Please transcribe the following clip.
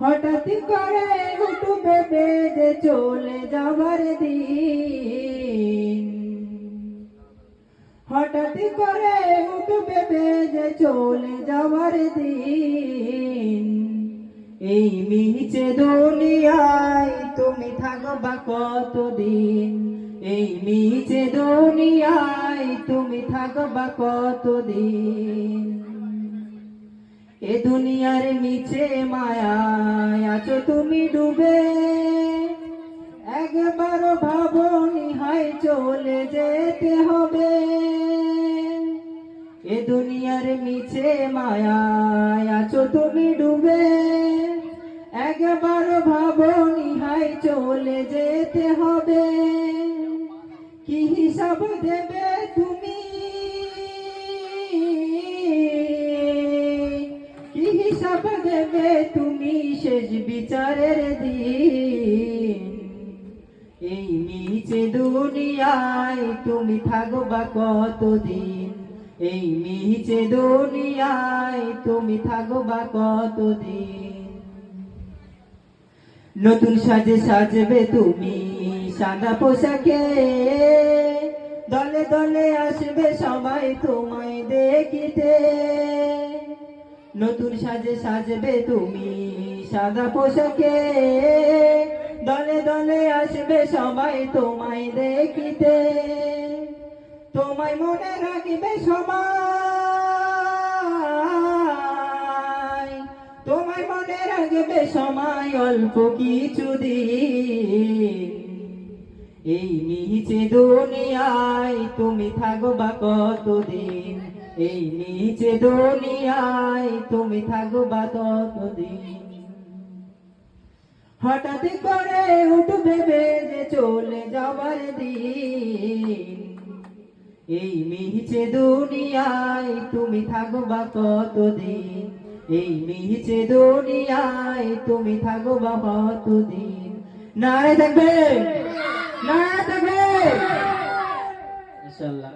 হঠাৎ করে হুটু ভেবে যে চলে যাবার দিন, হঠাৎ করে হুটু ভেবে যে চলে যাবার দিন। এই মিছে দুনিয়ায় তুমি থাকবা কতদিন, এই মিছে দুনিয়ায় তুমি থাকবা কতদিন। এ দুনিয়ার মিছে মায়ায় আছো তুমি ডুবে, একবার ভাবনি হায় চলে যেতে হবে। এ দুনিয়ার মিছে মায়ায় আছো তুমি ডুবে, একবার ভাবনি হায় চলে যেতে হবে। কি হিসাব দেবে তুমি, কি হিসাব দেবে তুমি শেষ বিচারের দিন। এই মিছে দুনিয়ায় তুমি থাকবা কতদিন, এই মিছে দুনিয়ায় তুমি থাকবা কতদিন। নতুন সাজে সাজবে তুমি সাদা পোশাকে, দলে দলে আসবে সবাই তোমায় দেখিতে। নতুন সাজে সাজবে তুমি সাদা পোশাকে, দলে দলে আসবে সবাই তোমায় দেখিতে। তোমায় মনে রাখবে সবাই, তোমায় মনে রাখবে সময় অল্প কিছুদিন। এই মিছে দুনিয়ায় তুমি থাকবা কতদিন, এই মিছে দুনিয়ায় তুমি থাকবা ততদিন। হঠাৎ করে উঠু ভেবে যে চলে যাবার দিন, এই মিছে দুনিয়ায় তুমি থাকবা কতদিন, এই মিছে দুনিয়ায় তুমি থাকবা কতদিন। নারে থাকবে, নারে থাকবে ইনশাআল্লাহ।